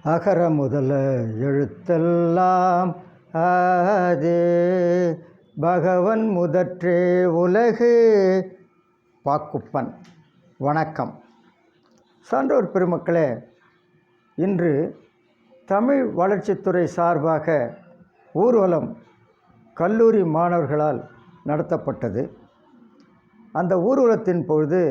அகர முதல எழுத்தெல்லாம் ஆதே பகவன் முதற்றே உலகு. பாக்குப்பன். வணக்கம். சான்றோர் பெருமக்களே, இன்று தமிழ் வளர்ச்சித்துறை சார்பாக ஊர்வலம் கல்லூரி மாணவர்களால் நடத்தப்பட்டது. அந்த ஊர்வலத்தின் பொழுது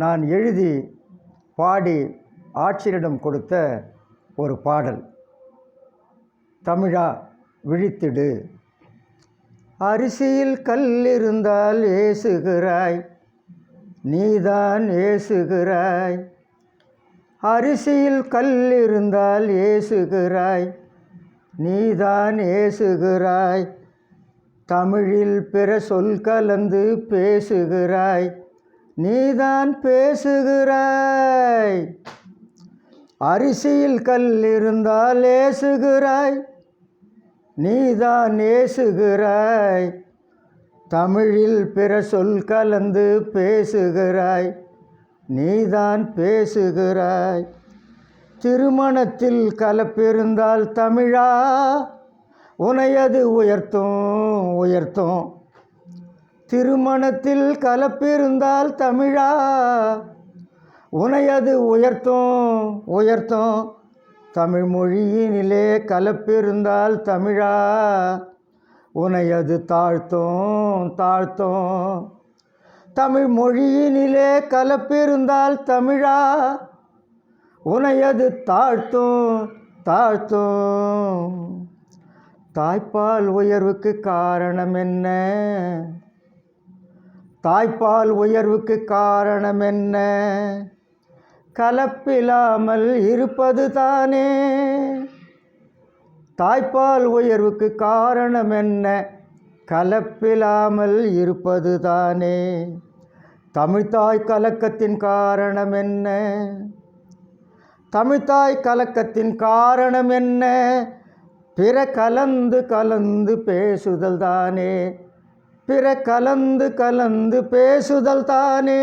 நான் எழுதி பாடி ஆட்சியரிடம் கொடுத்த ஒரு பாடல், தமிழா விழித்திடு. அரிசியில் கல் இருந்தால் ஏசுகிறாய், நீதான் ஏசுகிறாய். அரிசியில் கல் இருந்தால் ஏசுகிறாய், நீதான் ஏசுகிறாய். தமிழில் பிற சொல் கலந்து பேசுகிறாய், நீதான் பேசுகிறாய். அரிசியில் கல் இருந்தால் ஏசுகிறாய், நீதான் ஏசுகிறாய். தமிழில் பிற சொல் கலந்து பேசுகிறாய், நீதான் பேசுகிறாய். திருமணத்தில் கலப்பிருந்தால் தமிழா, உனையது உயர்த்தும் உயர்த்தும். திருமணத்தில் கலப்பிருந்தால் தமிழா, உனையது உயர்த்தும் உயர்த்தும். தமிழ் மொழியினிலே கலப்பிருந்தால் தமிழா, உனையது தாழ்த்தும் தாழ்த்தும். தமிழ் மொழியினிலே கலப்பிருந்தால் தமிழா, உனையது தாழ்த்தும் தாழ்த்தும். தாய்ப்பால் உயர்வுக்கு காரணம் என்ன? தாய்ப்பால் உயர்வுக்கு காரணம் என்ன? கலப்பில்லாமல் இருப்பது தானே. தாய்ப்பால் உயர்வுக்கு காரணம் என்ன? கலப்பில்லாமல் இருப்பது தானே. தமிழ்த்தாய் கலக்கத்தின் காரணம் என்ன? தமிழ்த்தாய் கலக்கத்தின் காரணம் என்ன? பிற கலந்து கலந்து பேசுதல் தானே. பிற கலந்து கலந்து பேசுதல் தானே.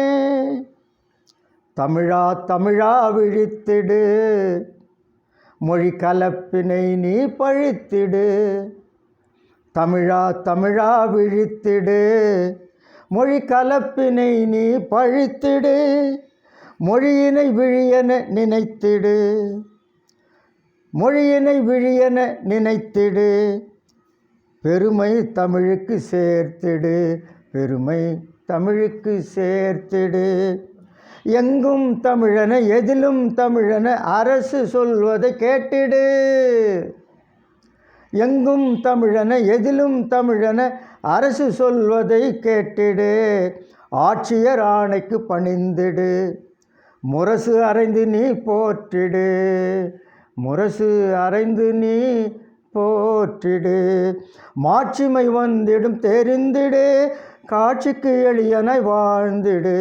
தமிழா தமிழா விழித்திடு, மொழி கலப்பினை நீ பழித்திடு. தமிழா தமிழா விழித்திடு, மொழி கலப்பினை நீ பழித்திடு. மொழியினை விழியென நினைத்திடு, மொழியினை விழியென நினைத்திடு. பெருமை தமிழுக்கு சேர்த்திடு, பெருமை தமிழுக்கு சேர்த்திடு. எங்கும் தமிழன எதிலும் தமிழன அரசு சொல்வதை கேட்டிடு. எங்கும் தமிழன எதிலும் தமிழன அரசு சொல்வதை கேட்டிடு. ஆட்சியர் ஆணைக்கு பணிந்திடு, முரசு அறைந்து நீ போற்றிடு. முரசு அறைந்து நீ போற்றிடு. மாட்சிமை வந்திடும் தெரிந்திடு, காட்சிக்கு எளியனாய் வாழ்ந்திடு.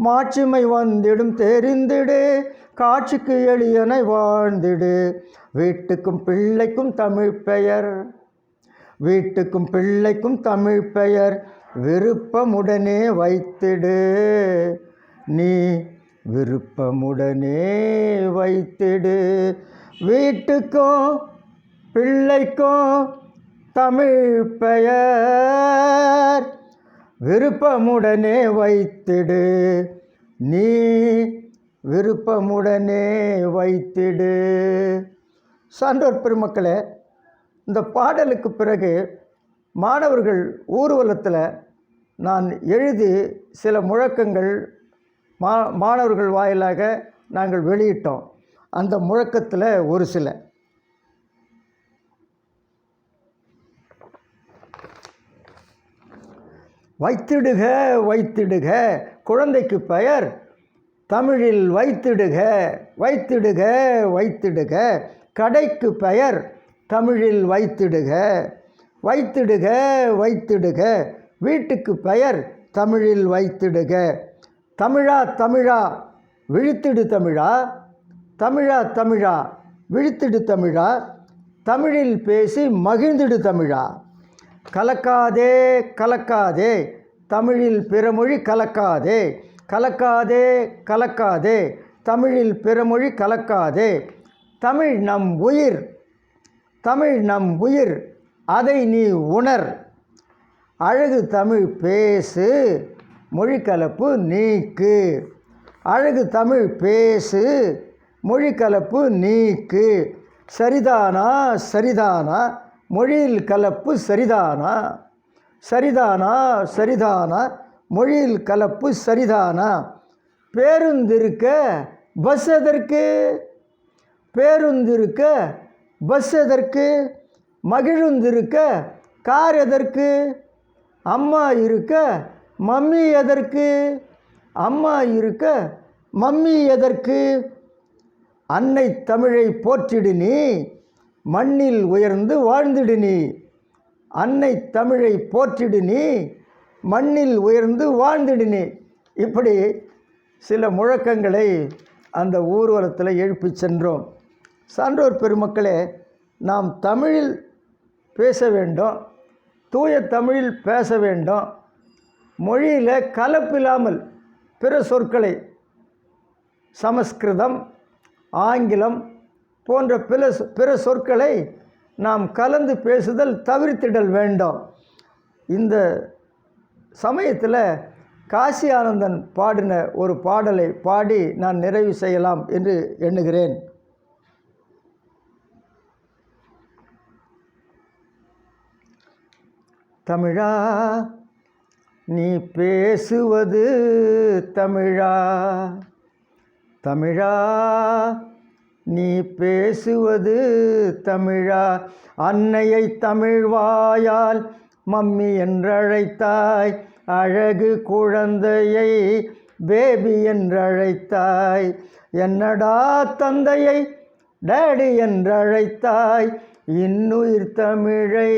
மாட்சிமை வந்திடும் தெரிந்திடு, காட்சிக்கு எளியனாய் வாழ்ந்திடு. வீட்டுக்கும் பிள்ளைக்கும் தமிழ் பெயர், வீட்டுக்கும் பிள்ளைக்கும் தமிழ் பெயர் விருப்பமுடனே வைத்திடு. நீ விருப்பமுடனே வைத்திடு. வீட்டுக்கும் பிள்ளைக்கும் தமிழ் பெயர் விருப்பமுடனே வைத்திடு. நீ விருப்பமுடனே வைத்திடு. சான்றோர் பெருமக்களே, இந்த பாடலுக்கு பிறகு மாணவர்கள் ஊர்வலத்தில் நான் எழுதி சில முழக்கங்கள் மாணவர்கள் வாயிலாக நாங்கள் வெளியிட்டோம். அந்த முழக்கத்தில் ஒரு சில வைத்திடுக வைத்திடுக குழந்தைக்கு பெயர் தமிழில் வைத்திடுக. வைத்திடுக வைத்திடுக கடைக்கு பெயர் தமிழில் வைத்திடுக. வைத்திடுக வைத்திடுக வீட்டுக்கு பெயர் தமிழில் வைத்திடுக. தமிழா தமிழா விழித்திடு தமிழா, தமிழா தமிழா விழித்திடு தமிழா. தமிழில் பேசி மகிழ்ந்திடு தமிழா. கலக்காதே கலக்காதே தமிழில் பிறமொழி கலக்காதே. கலக்காதே கலக்காதே தமிழில் பிறமொழி கலக்காதே. தமிழ் நம் உயிர், தமிழ் நம் உயிர், அதை நீ உணர். அழகு தமிழ் பேசு, மொழிக்கலப்பு நீக்கு. அழகு தமிழ் பேசு, மொழிக்கலப்பு நீக்கு. சரிதானா சரிதானா, மொழியில் கலப்பு சரிதானா? சரிதானா சரிதானா, மொழியில் கலப்பு சரிதானா? பேருந்திருக்க பஸ் எதற்கு? பேருந்திருக்க பஸ் எதற்கு? மகிழுந்திருக்க கார் எதற்கு? அம்மா இருக்க மம்மி எதற்கு? அம்மா இருக்க மம்மி எதற்கு? அன்னை தமிழை போற்றிடு நீ, மண்ணில் உயர்ந்து வாழ்ந்திடு நீ. அன்னை தமிழை போற்றிடு நீ, மண்ணில் உயர்ந்து வாழ்ந்திடு நீ. இப்படி சில முழக்கங்களை அந்த ஊர்வலத்தில் எழுப்பி சென்றோம். சான்றோர் பெருமக்களே, நாம் தமிழில் பேச வேண்டும், தூய தமிழில் பேச வேண்டும். மொழியில் கலப்பில்லாமல் பிற சொற்களை, சமஸ்கிருதம், ஆங்கிலம் போன்ற பிற சொற்களை நாம் கலந்து பேசுதல் தவிர்த்திடல் வேண்டும். இந்த சமயத்தில் காசி ஆனந்தன் பாடின ஒரு பாடலை பாடி நான் நிறைவு செய்யலாம் என்று எண்ணுகிறேன். தமிழா நீ பேசுவது தமிழா, தமிழா நீ பேசுவது தமிழா. அன்னையை தமிழ் வாயால் மம்மி என்றழைத்தாய், அழகு குழந்தையை பேபி என்றழைத்தாய். என்னடா தந்தையை டேடி என்றழைத்தாய், இன்னுயிர் தமிழை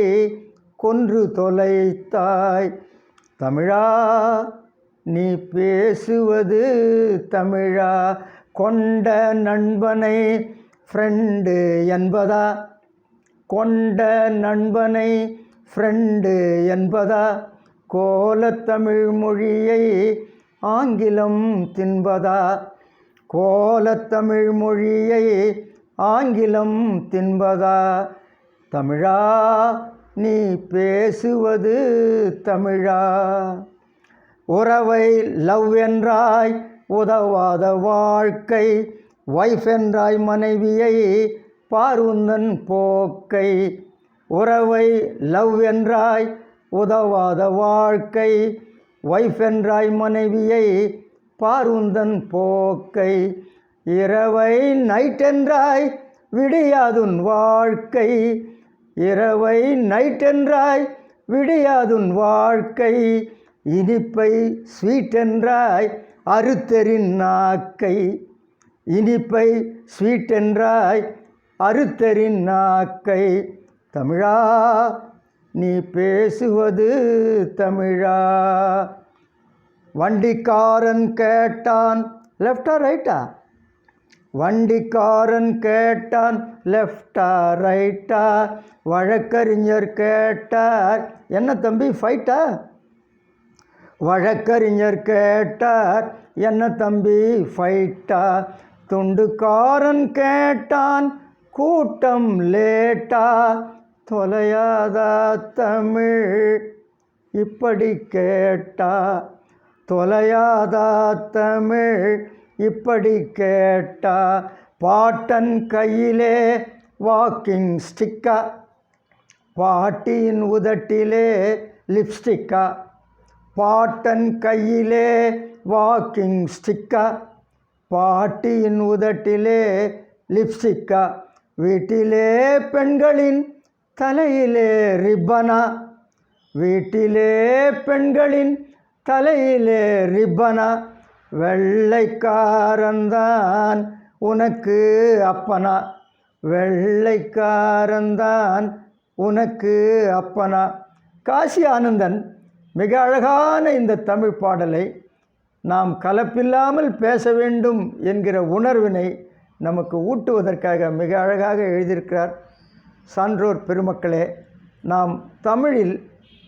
கொன்று தொலைத்தாய். தமிழா நீ பேசுவது தமிழா. கொண்ட நண்பனை ஃப்ரெண்டு என்பதா? கொண்ட நண்பனை ஃப்ரெண்டு என்பதா? கோலத்தமிழ் மொழியை ஆங்கிலம் தின்பதா? கோலத்தமிழ் மொழியை ஆங்கிலம் தின்பதா? தமிழா நீ பேசுவது தமிழா. உறவை லவ் என்றாய், உதவாத வாழ்க்கை. வைஃப் என்றாய் மனைவியை, பாருந்தன் போக்கை. உறவை லவ் என்றாய், உதவாத வாழ்க்கை. வைஃப் என்றாய் மனைவியை, பாருந்தன் போக்கை. இரவை நைட் என்றாய், விடியாதுன் வாழ்க்கை. இரவை நைட் என்றாய், விடியாதுன் வாழ்க்கை. இனிப்பை ஸ்வீட் என்றாய், அறுத்தரின் நாக்கை. இனிப்பை ஸ்வீட் என்றாய், அறுத்தரின் நாக்கை. தமிழா நீ பேசுவது தமிழா. வண்டிக்காரன் கேட்டான் லெஃப்டா ரைட்டா? வண்டிக்காரன் கேட்டான் லெஃப்டா ரைட்டா? வழக்கறிஞர் கேட்டார், என்ன தம்பி ஃபைட்டா? வழக்கறிஞர் கேட்டார், என்ன தம்பி ஃபைட்டா? துண்டுக்காரன் கேட்டான், கூட்டம் லேட்டா? தொலையாதா தமிழ் இப்படி கேட்டா? தொலையாதா தமிழ் இப்படி கேட்டா? பாட்டன் கையிலே வாக்கிங் ஸ்டிக்கா, பாட்டியின் உதட்டிலே லிப்ஸ்டிக்கா? பாட்டன் கையிலே வாக்கிங் ஸ்டிக்கா, பாட்டியின் உதட்டிலே லிப்ஸ்டிக்கா? வீட்டிலே பெண்களின் தலையிலே ரிப்பனா? வீட்டிலே பெண்களின் தலையிலே ரிப்பனா? வெள்ளைக்காரன்தான் உனக்கு அப்பனா? வெள்ளைக்காரன்தான் உனக்கு அப்பனா? காசி ஆனந்தன் மிக அழகான இந்த தமிழ் பாடலை நாம் கலப்பில்லாமல் பேச வேண்டும் என்கிற உணர்வினை நமக்கு ஊட்டுவதற்காக மிக அழகாக எழுதியிருக்கிறார். சான்றோர் பெருமக்களே, நாம் தமிழில்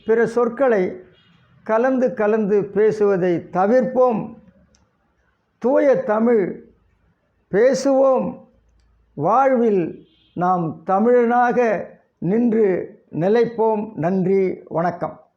பிற சொற்களை கலந்து பேசுவதை தவிர்ப்போம். தூய தமிழ் பேசுவோம். வாழ்வில் நாம் தமிழனாக நின்று நிலைப்போம். நன்றி, வணக்கம்.